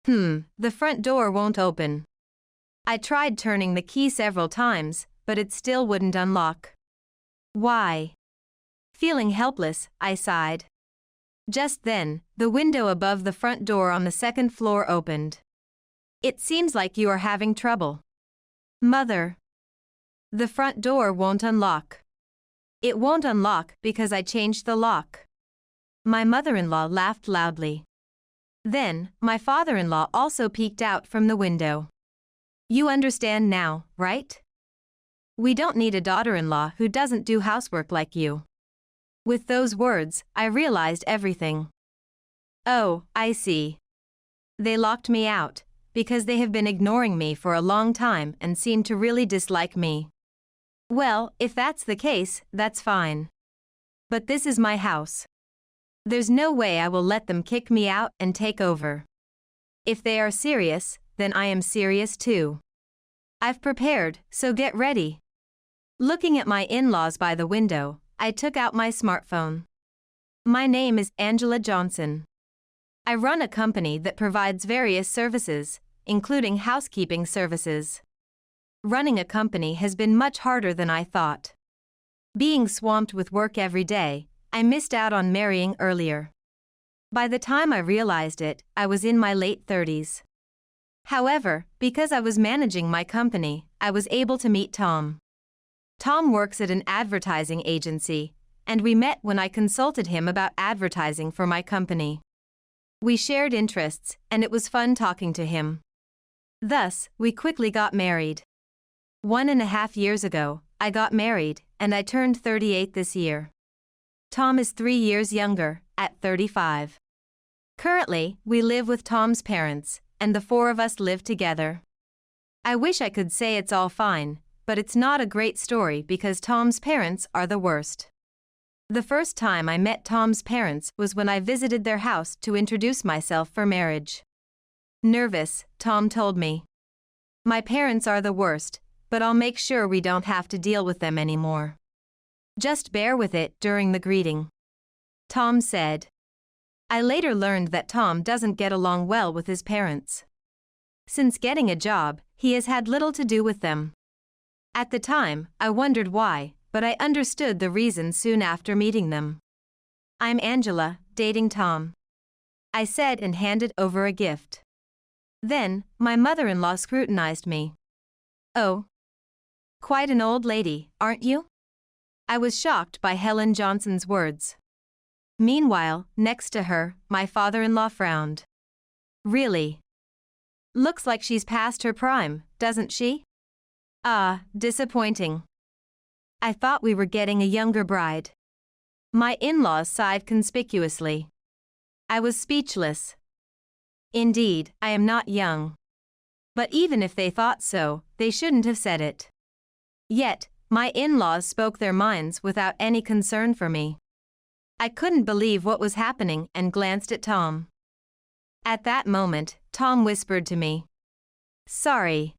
The front door won't open. I tried turning the key several times, but it still wouldn't unlock. Why? Feeling helpless, I sighed. Just then, the window above the front door on the second floor opened. It seems like you are having trouble. Mother. The front door won't unlock. It won't unlock because I changed the lock. My mother-in-law laughed loudly. Then, my father-in-law also peeked out from the window. You understand now, right? We don't need a daughter-in-law who doesn't do housework like you. With those words, I realized everything. Oh, I see. They locked me out, because they have been ignoring me for a long time and seem to really dislike me. Well, if that's the case, that's fine. But this is my house. There's no way I will let them kick me out and take over. If they are serious, then I am serious too. I've prepared, so get ready. Looking at my in-laws by the window, I took out my smartphone. My name is Angela Johnson. I run a company that provides various services, including housekeeping services. Running a company has been much harder than I thought. Being swamped with work every day, I missed out on marrying earlier. By the time I realized it, I was in my late 30s. However, because I was managing my company, I was able to meet Tom. Tom works at an advertising agency, and we met when I consulted him about advertising for my company. We shared interests, and it was fun talking to him. Thus, we quickly got married. 1.5 years ago, I got married, and I turned 38 this year. Tom is 3 years younger, at 35. Currently, we live with Tom's parents, and the 4 of us live together. I wish I could say it's all fine, but it's not a great story because Tom's parents are the worst. The first time I met Tom's parents was when I visited their house to introduce myself for marriage. Nervous, Tom told me. My parents are the worst, but I'll make sure we don't have to deal with them anymore. Just bear with it during the greeting. Tom said. I later learned that Tom doesn't get along well with his parents. Since getting a job, he has had little to do with them. At the time, I wondered why, but I understood the reason soon after meeting them. I'm Angela, dating Tom. I said and handed over a gift. Then, my mother-in-law scrutinized me. Oh. Quite an old lady, aren't you? I was shocked by Helen Johnson's words. Meanwhile, next to her, my father-in-law frowned. Really? Looks like she's past her prime, doesn't she? Ah, disappointing. I thought we were getting a younger bride. My in-laws sighed conspicuously. I was speechless. Indeed, I am not young. But even if they thought so, they shouldn't have said it. Yet, my in-laws spoke their minds without any concern for me. I couldn't believe what was happening and glanced at Tom. At that moment, Tom whispered to me. Sorry.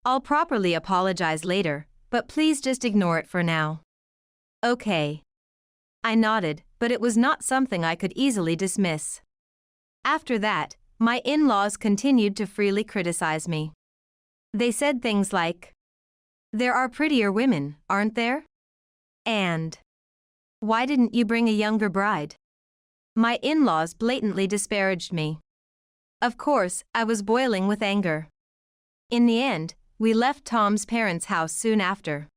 I'll properly apologize later, but please just ignore it for now. Okay. I nodded, but it was not something I could easily dismiss. After that, my in-laws continued to freely criticize me. They said things like, there are prettier women, aren't there? And, why didn't you bring a younger bride? My in-laws blatantly disparaged me. Of course, I was boiling with anger. In the end, we left Tom's parents' house soon after.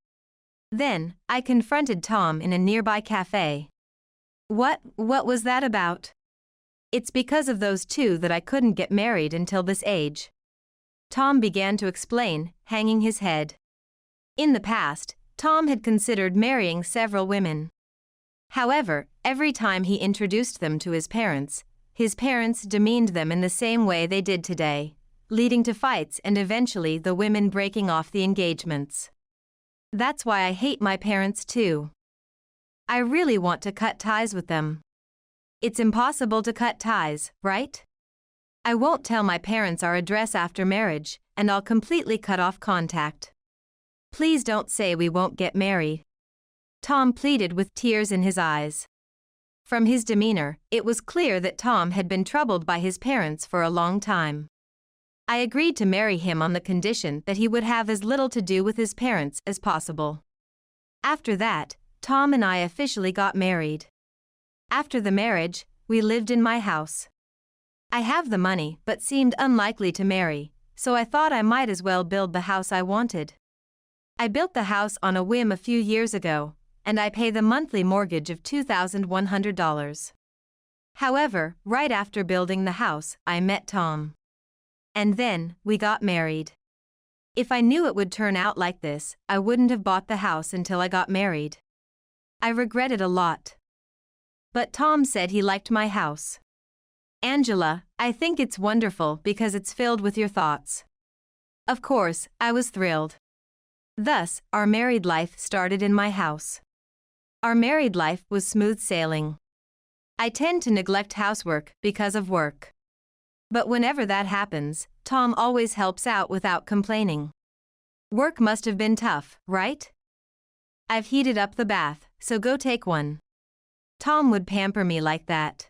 Then, I confronted Tom in a nearby cafe. What was that about? It's because of those two that I couldn't get married until this age. Tom began to explain, hanging his head. In the past, Tom had considered marrying several women. However, every time he introduced them to his parents demeaned them in the same way they did today, leading to fights and eventually the women breaking off the engagements. That's why I hate my parents too. I really want to cut ties with them. It's impossible to cut ties, right? I won't tell my parents our address after marriage, and I'll completely cut off contact. Please don't say we won't get married. Tom pleaded with tears in his eyes. From his demeanor, it was clear that Tom had been troubled by his parents for a long time. I agreed to marry him on the condition that he would have as little to do with his parents as possible. After that, Tom and I officially got married. After the marriage, we lived in my house. I have the money but seemed unlikely to marry, so I thought I might as well build the house I wanted. I built the house on a whim a few years ago, and I pay the monthly mortgage of $2,100. However, right after building the house, I met Tom. And then, we got married. If I knew it would turn out like this, I wouldn't have bought the house until I got married. I regret it a lot. But Tom said he liked my house. Angela, I think it's wonderful because it's filled with your thoughts. Of course, I was thrilled. Thus, our married life started in my house. Our married life was smooth sailing. I tend to neglect housework because of work. But whenever that happens, Tom always helps out without complaining. Work must have been tough, right? I've heated up the bath, so go take one. Tom would pamper me like that.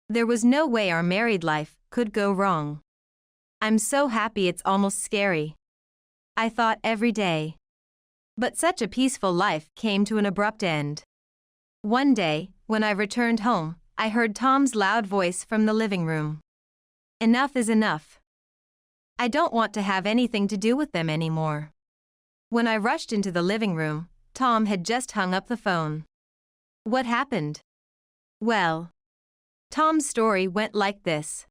There was no way our married life could go wrong. I'm so happy it's almost scary. I thought every day. But such a peaceful life came to an abrupt end. One day, when I returned home, I heard Tom's loud voice from the living room. Enough is enough. I don't want to have anything to do with them anymore. When I rushed into the living room, Tom had just hung up the phone. What happened? Well, Tom's story went like this.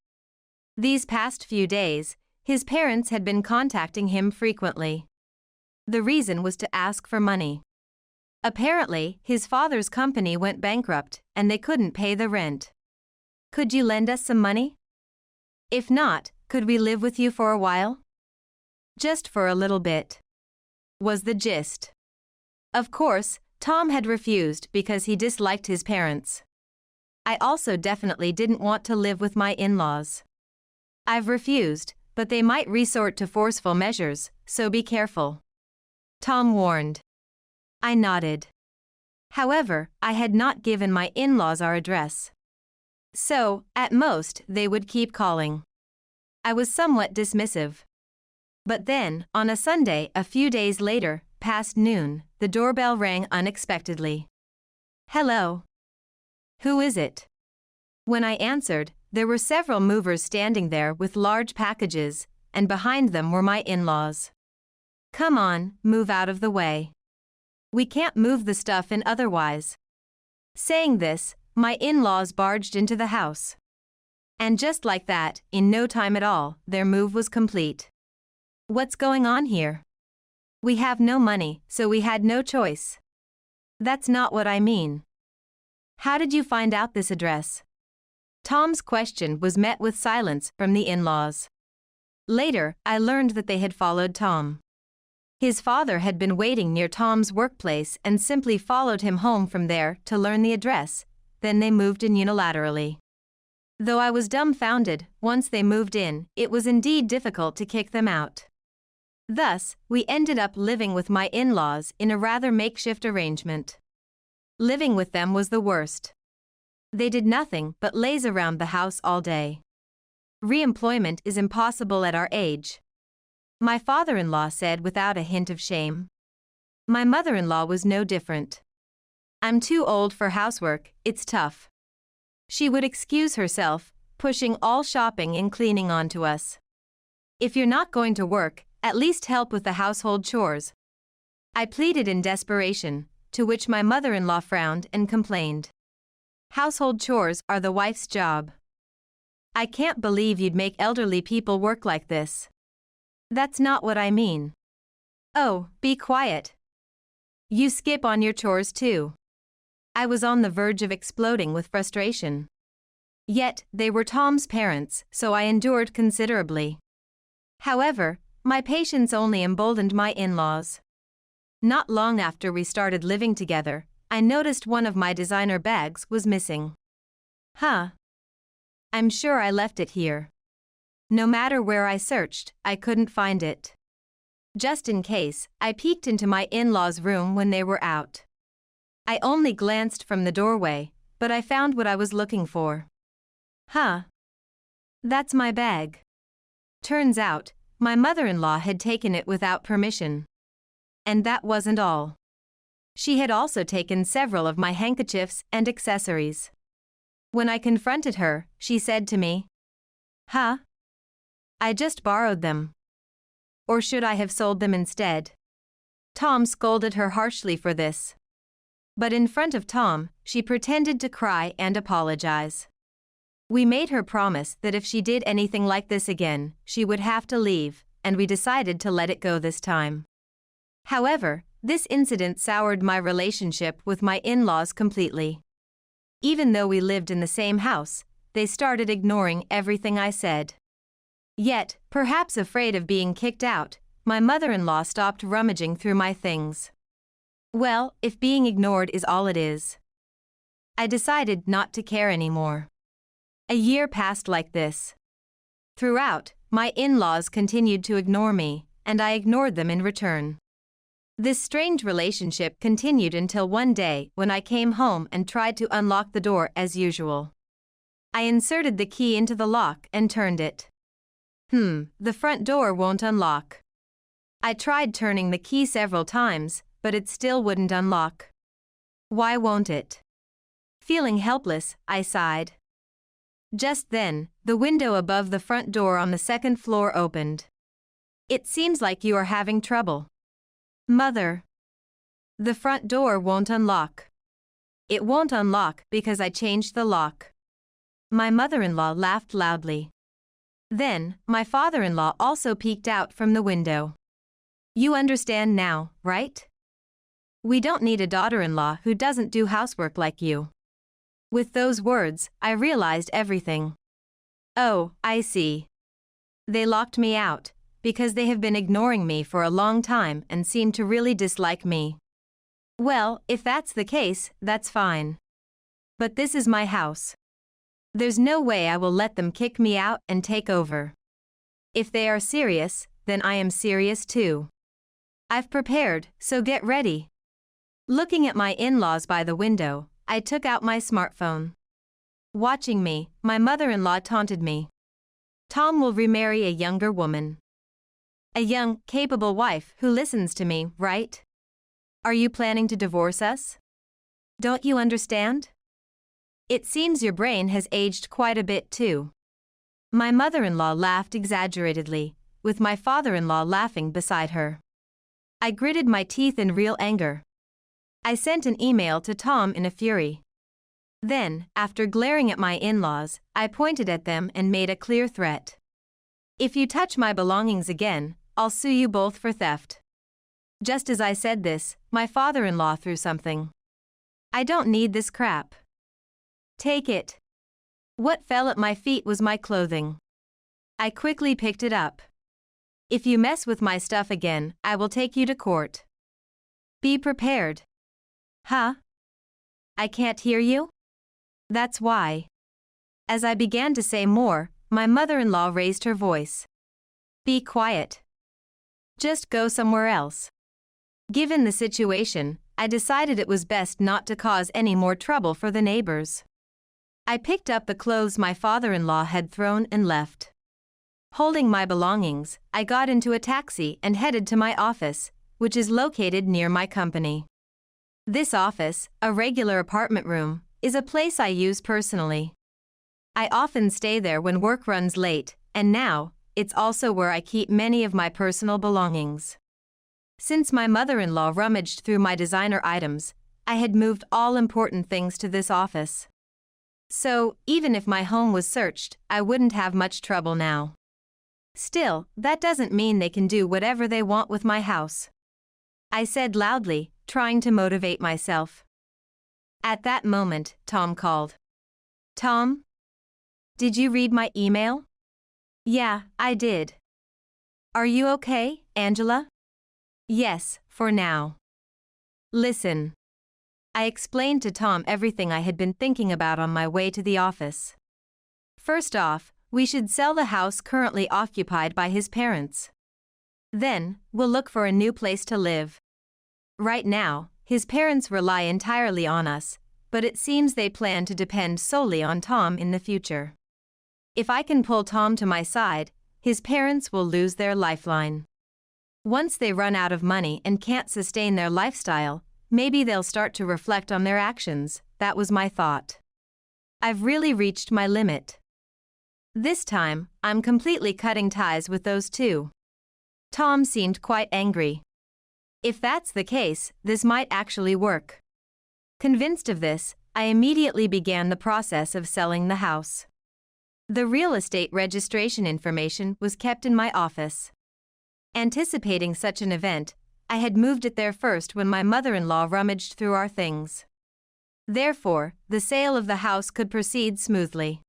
These past few days, his parents had been contacting him frequently. The reason was to ask for money. Apparently, his father's company went bankrupt and they couldn't pay the rent. Could you lend us some money? If not, could we live with you for a while? Just for a little bit, was the gist. Of course, Tom had refused because he disliked his parents. I also definitely didn't want to live with my in-laws. I've refused, but they might resort to forceful measures, so be careful. Tom warned. I nodded. However, I had not given my in-laws our address. So, at most, they would keep calling. I was somewhat dismissive. But then, on a Sunday a few days later, past noon, the doorbell rang unexpectedly. Hello. Who is it? When I answered, there were several movers standing there with large packages, and behind them were my in-laws. Come on, move out of the way. We can't move the stuff in otherwise. Saying this, my in-laws barged into the house. And just like that, in no time at all, their move was complete. What's going on here? We have no money, so we had no choice. That's not what I mean. How did you find out this address? Tom's question was met with silence from the in-laws. Later, I learned that they had followed Tom. His father had been waiting near Tom's workplace and simply followed him home from there to learn the address, then they moved in unilaterally. Though I was dumbfounded, once they moved in, it was indeed difficult to kick them out. Thus, we ended up living with my in-laws in a rather makeshift arrangement. Living with them was the worst. They did nothing but laze around the house all day. Re-employment is impossible at our age. My father-in-law said without a hint of shame. My mother-in-law was no different. I'm too old for housework, it's tough. She would excuse herself, pushing all shopping and cleaning onto us. If you're not going to work, at least help with the household chores. I pleaded in desperation, to which my mother-in-law frowned and complained. Household chores are the wife's job. I can't believe you'd make elderly people work like this. That's not what I mean. Oh, be quiet. You skip on your chores too. I was on the verge of exploding with frustration. Yet, they were Tom's parents, so I endured considerably. However, my patience only emboldened my in-laws. Not long after we started living together, I noticed one of my designer bags was missing. Huh. I'm sure I left it here. No matter where I searched, I couldn't find it. Just in case, I peeked into my in-laws' room when they were out. I only glanced from the doorway, but I found what I was looking for. Huh. That's my bag. Turns out, my mother-in-law had taken it without permission. And that wasn't all. She had also taken several of my handkerchiefs and accessories. When I confronted her, she said to me, "Huh? I just borrowed them. Or should I have sold them instead?" Tom scolded her harshly for this. But in front of Tom, she pretended to cry and apologize. We made her promise that if she did anything like this again, she would have to leave, and we decided to let it go this time. However, this incident soured my relationship with my in-laws completely. Even though we lived in the same house, they started ignoring everything I said. Yet, perhaps afraid of being kicked out, my mother-in-law stopped rummaging through my things. Well, if being ignored is all it is. I decided not to care anymore. A year passed like this. Throughout, my in-laws continued to ignore me, and I ignored them in return. This strange relationship continued until one day when I came home and tried to unlock the door as usual. I inserted the key into the lock and turned it. The front door won't unlock. I tried turning the key several times, but it still wouldn't unlock. Why won't it? Feeling helpless, I sighed. Just then, the window above the front door on the second floor opened. "It seems like you are having trouble. Mother. The front door won't unlock." "It won't unlock because I changed the lock." My mother-in-law laughed loudly. Then, my father-in-law also peeked out from the window. "You understand now, right? We don't need a daughter-in-law who doesn't do housework like you." With those words, I realized everything. Oh, I see. They locked me out, because they have been ignoring me for a long time and seem to really dislike me. Well, if that's the case, that's fine. But this is my house. There's no way I will let them kick me out and take over. If they are serious, then I am serious too. I've prepared, so get ready. Looking at my in-laws by the window, I took out my smartphone. Watching me, my mother-in-law taunted me. "Tom will remarry a younger woman. A young, capable wife who listens to me, right? Are you planning to divorce us? Don't you understand? It seems your brain has aged quite a bit too." My mother-in-law laughed exaggeratedly, with my father-in-law laughing beside her. I gritted my teeth in real anger. I sent an email to Tom in a fury. Then, after glaring at my in-laws, I pointed at them and made a clear threat. "If you touch my belongings again, I'll sue you both for theft." Just as I said this, my father-in-law threw something. "I don't need this crap. Take it." What fell at my feet was my clothing. I quickly picked it up. "If you mess with my stuff again, I will take you to court. Be prepared." Huh? I can't hear you? That's why. As I began to say more, my mother-in-law raised her voice. "Be quiet. Just go somewhere else." Given the situation, I decided it was best not to cause any more trouble for the neighbors. I picked up the clothes my father-in-law had thrown and left. Holding my belongings, I got into a taxi and headed to my office, which is located near my company. This office, a regular apartment room, is a place I use personally. I often stay there when work runs late, and now, it's also where I keep many of my personal belongings. Since my mother-in-law rummaged through my designer items, I had moved all important things to this office. So, even if my home was searched, I wouldn't have much trouble now. Still, that doesn't mean they can do whatever they want with my house. I said loudly, trying to motivate myself. At that moment, Tom called. "Tom? Did you read my email?" "Yeah, I did." "Are you okay, Angela?" "Yes, for now." "Listen." I explained to Tom everything I had been thinking about on my way to the office. First off, we should sell the house currently occupied by his parents. Then, we'll look for a new place to live. Right now, his parents rely entirely on us, but it seems they plan to depend solely on Tom in the future. If I can pull Tom to my side, his parents will lose their lifeline. Once they run out of money and can't sustain their lifestyle, maybe they'll start to reflect on their actions. That was my thought. I've really reached my limit. This time, I'm completely cutting ties with those two. Tom seemed quite angry. If that's the case, this might actually work. Convinced of this, I immediately began the process of selling the house. The real estate registration information was kept in my office. Anticipating such an event, I had moved it there first when my mother-in-law rummaged through our things. Therefore, the sale of the house could proceed smoothly.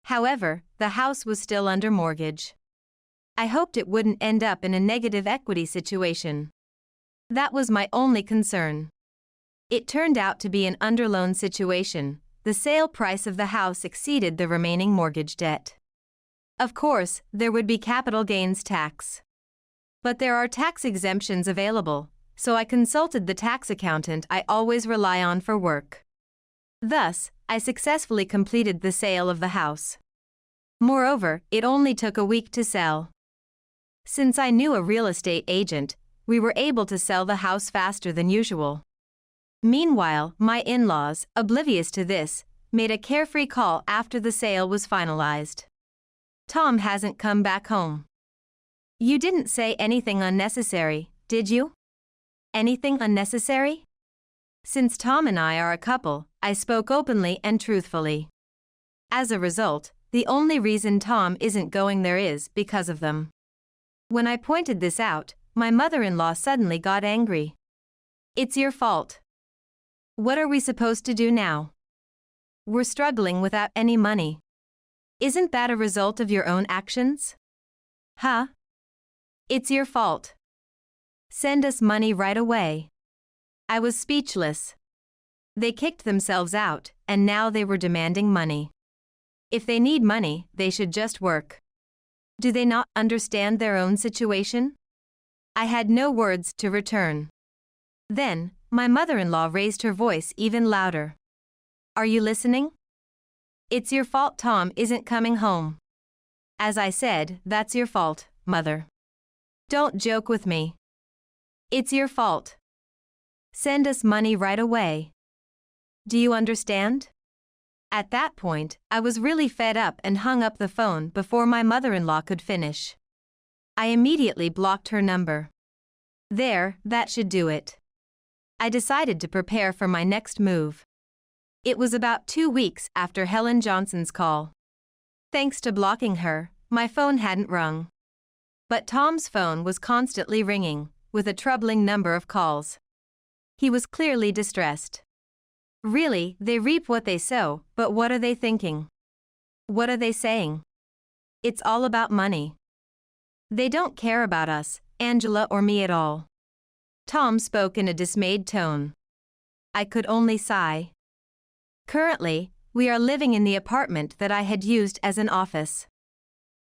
However, the house was still under mortgage. I hoped it wouldn't end up in a negative equity situation. That was my only concern. It turned out to be an underloan situation. The sale price of the house exceeded the remaining mortgage debt. Of course, there would be capital gains tax. But there are tax exemptions available, so I consulted the tax accountant I always rely on for work. Thus, I successfully completed the sale of the house. Moreover, it only took a week to sell. Since I knew a real estate agent, we were able to sell the house faster than usual. Meanwhile, my in-laws, oblivious to this, made a carefree call after the sale was finalized. Tom hasn't come back home. You didn't say anything unnecessary, did you? Anything unnecessary? Since Tom and I are a couple, I spoke openly and truthfully. As a result, the only reason Tom isn't going there is because of them. When I pointed this out, my mother-in-law suddenly got angry. It's your fault. What are we supposed to do now? We're struggling without any money. Isn't that a result of your own actions? Huh? It's your fault. Send us money right away. I was speechless. They kicked themselves out, and now they were demanding money. If they need money, they should just work. Do they not understand their own situation? I had no words to return. Then, my mother-in-law raised her voice even louder. Are you listening? It's your fault Tom isn't coming home. As I said, that's your fault, Mother. Don't joke with me. It's your fault. Send us money right away. Do you understand? At that point, I was really fed up and hung up the phone before my mother-in-law could finish. I immediately blocked her number. There, that should do it. I decided to prepare for my next move. It was about 2 weeks after Helen Johnson's call. Thanks to blocking her, my phone hadn't rung. But Tom's phone was constantly ringing, with a troubling number of calls. He was clearly distressed. Really, they reap what they sow, but what are they thinking? What are they saying? It's all about money. They don't care about us, Angela or me at all. Tom spoke in a dismayed tone. I could only sigh. Currently, we are living in the apartment that I had used as an office.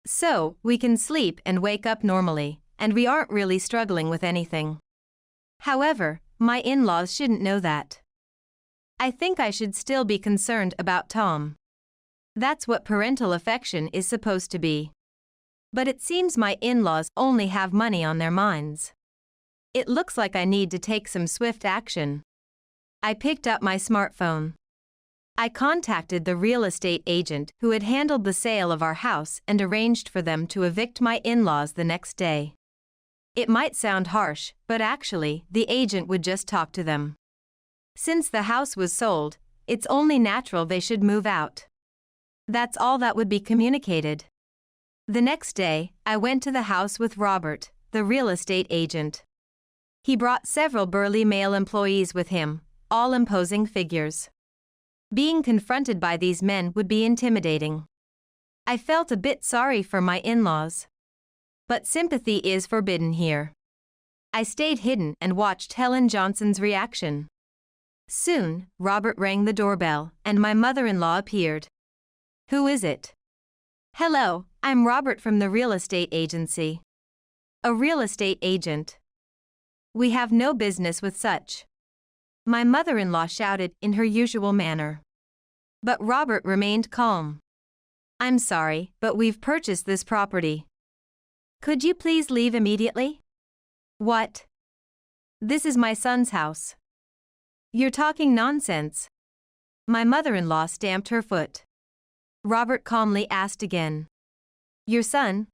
So, we can sleep and wake up normally, and we aren't really struggling with anything. However, my in-laws shouldn't know that. I think I should still be concerned about Tom. That's what parental affection is supposed to be. But it seems my in-laws only have money on their minds. It looks like I need to take some swift action. I picked up my smartphone. I contacted the real estate agent who had handled the sale of our house and arranged for them to evict my in-laws the next day. It might sound harsh, but actually, the agent would just talk to them. Since the house was sold, it's only natural they should move out. That's all that would be communicated. The next day, I went to the house with Robert, the real estate agent. He brought several burly male employees with him, all imposing figures. Being confronted by these men would be intimidating. I felt a bit sorry for my in-laws. But sympathy is forbidden here. I stayed hidden and watched Helen Johnson's reaction. Soon, Robert rang the doorbell, and my mother-in-law appeared. Who is it? Hello, I'm Robert from the real estate agency. A real estate agent. We have no business with such. My mother-in-law shouted in her usual manner. But Robert remained calm. I'm sorry, but we've purchased this property. Could you please leave immediately? What? This is my son's house. You're talking nonsense. My mother-in-law stamped her foot. Robert calmly asked again. Your son?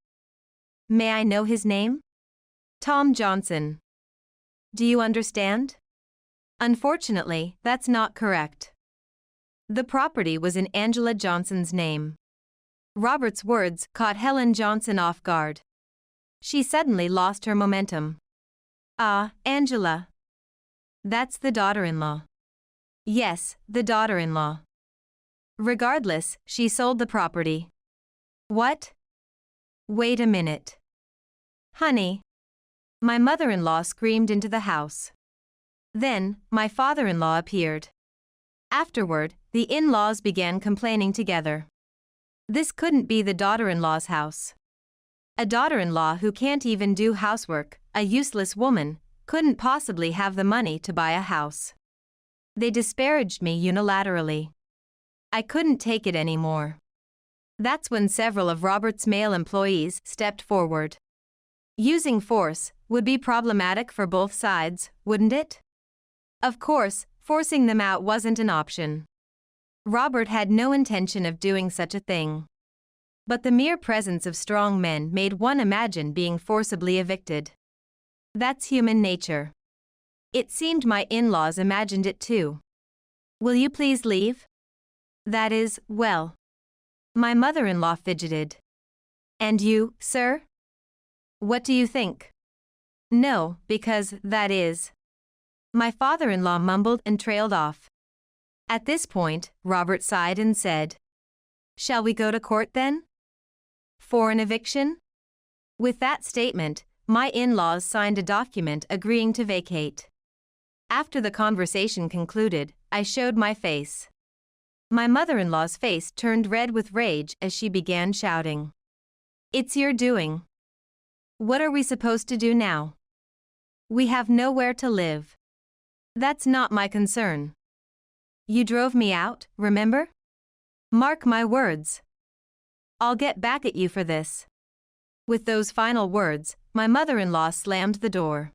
May I know his name? Tom Johnson. Do you understand? Unfortunately, that's not correct. The property was in Angela Johnson's name. Robert's words caught Helen Johnson off guard. She suddenly lost her momentum. Ah, Angela. That's the daughter-in-law. Yes, the daughter-in-law. Regardless, she sold the property. What? Wait a minute. Honey. My mother-in-law screamed into the house. Then, my father-in-law appeared. Afterward, the in-laws began complaining together. This couldn't be the daughter-in-law's house. A daughter-in-law who can't even do housework, a useless woman, couldn't possibly have the money to buy a house. They disparaged me unilaterally. I couldn't take it anymore. That's when several of Robert's male employees stepped forward. Using force would be problematic for both sides, wouldn't it? Of course, forcing them out wasn't an option. Robert had no intention of doing such a thing. But the mere presence of strong men made one imagine being forcibly evicted. That's human nature. It seemed my in-laws imagined it too. Will you please leave? That is, well. My mother-in-law fidgeted. And you, sir? What do you think? No, because, that is. My father-in-law mumbled and trailed off. At this point, Robert sighed and said, Shall we go to court then? For an eviction? With that statement, my in-laws signed a document agreeing to vacate. After the conversation concluded, I showed my face. My mother-in-law's face turned red with rage as she began shouting. It's your doing. What are we supposed to do now? We have nowhere to live. That's not my concern. You drove me out, remember? Mark my words. I'll get back at you for this. With those final words, my mother-in-law slammed the door.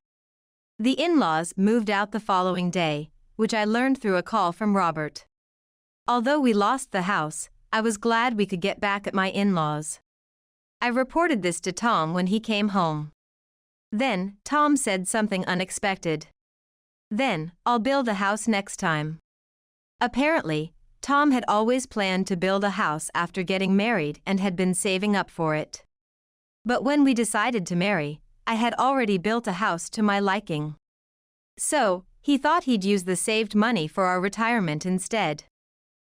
The in-laws moved out the following day, which I learned through a call from Robert. Although we lost the house, I was glad we could get back at my in-laws. I reported this to Tom when he came home. Then, Tom said something unexpected. Then, I'll build a house next time. Apparently, Tom had always planned to build a house after getting married and had been saving up for it. But when we decided to marry, I had already built a house to my liking. So, he thought he'd use the saved money for our retirement instead.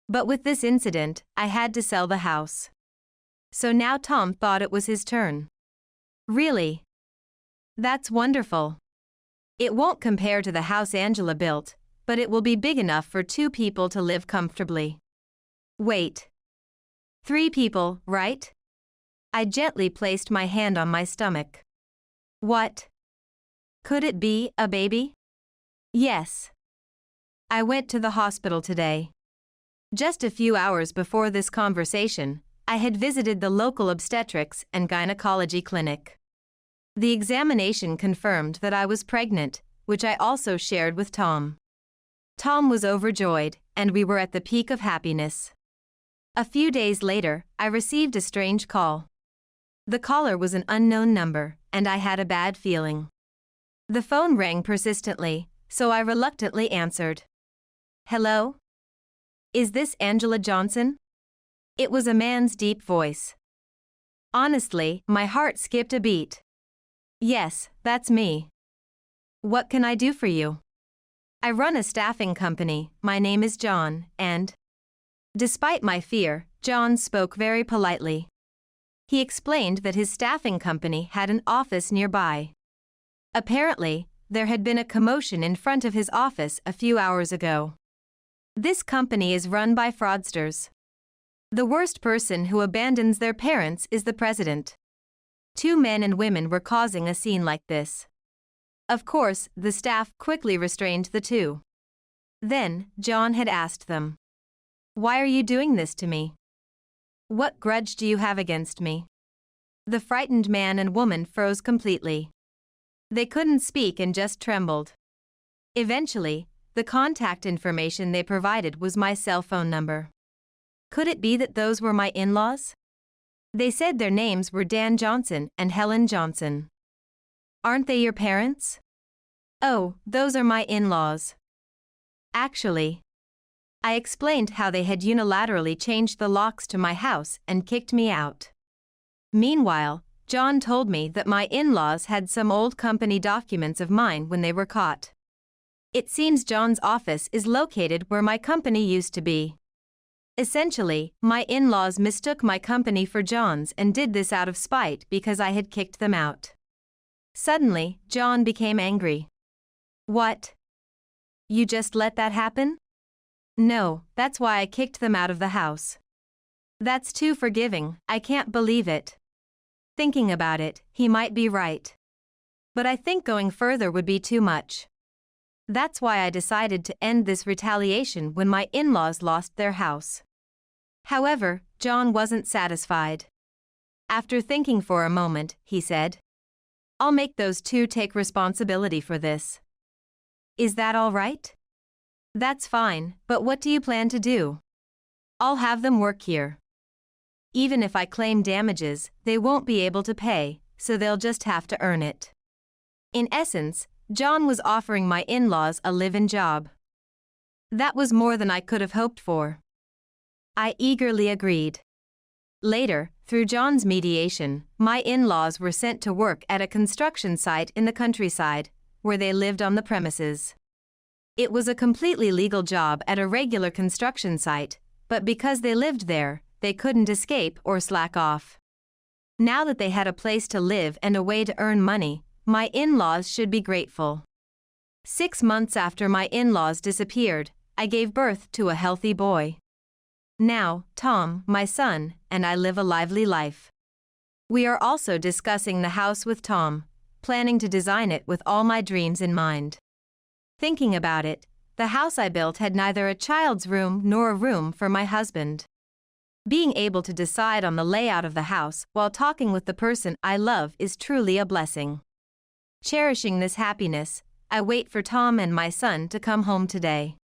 But with this incident, I had to sell the house. So now Tom thought it was his turn. Really? That's wonderful. It won't compare to the house Angela built, but it will be big enough for 2 people to live comfortably. Wait. 3 people, right? I gently placed my hand on my stomach. What? Could it be a baby? Yes. I went to the hospital today. Just a few hours before this conversation, I had visited the local obstetrics and gynecology clinic. The examination confirmed that I was pregnant, which I also shared with Tom. Tom was overjoyed, and we were at the peak of happiness. A few days later, I received a strange call. The caller was an unknown number, and I had a bad feeling. The phone rang persistently, so I reluctantly answered. Hello? Is this Angela Johnson? It was a man's deep voice. Honestly, my heart skipped a beat. Yes, that's me. What can I do for you? I run a staffing company, my name is John, and... Despite my fear, John spoke very politely. He explained that his staffing company had an office nearby. Apparently, there had been a commotion in front of his office a few hours ago. This company is run by fraudsters. The worst person who abandons their parents is the president. 2 men and women were causing a scene like this. Of course, the staff quickly restrained the 2. Then, John had asked them, "Why are you doing this to me? What grudge do you have against me?" The frightened man and woman froze completely. They couldn't speak and just trembled. Eventually, the contact information they provided was my cell phone number. Could it be that those were my in-laws? They said their names were Dan Johnson and Helen Johnson. "Aren't they your parents?" "Oh, those are my in-laws. Actually." I explained how they had unilaterally changed the locks to my house and kicked me out. Meanwhile, John told me that my in-laws had some old company documents of mine when they were caught. It seems John's office is located where my company used to be. Essentially, my in-laws mistook my company for John's and did this out of spite because I had kicked them out. Suddenly, John became angry. "What? You just let that happen?" "No, that's why I kicked them out of the house." "That's too forgiving, I can't believe it." Thinking about it, he might be right. But I think going further would be too much. That's why I decided to end this retaliation when my in-laws lost their house. However, John wasn't satisfied. After thinking for a moment, he said, "I'll make those two take responsibility for this." "Is that all right?" "That's fine, but what do you plan to do?" "I'll have them work here. Even if I claim damages, they won't be able to pay, so they'll just have to earn it." In essence, John was offering my in-laws a live-in job. That was more than I could have hoped for. I eagerly agreed. Later, through John's mediation, my in-laws were sent to work at a construction site in the countryside, where they lived on the premises. It was a completely legal job at a regular construction site, but because they lived there, they couldn't escape or slack off. Now that they had a place to live and a way to earn money, my in-laws should be grateful. 6 months after my in-laws disappeared, I gave birth to a healthy boy. Now, Tom, my son, and I live a lively life. We are also discussing the house with Tom, planning to design it with all my dreams in mind. Thinking about it, the house I built had neither a child's room nor a room for my husband. Being able to decide on the layout of the house while talking with the person I love is truly a blessing. Cherishing this happiness, I wait for Tom and my son to come home today.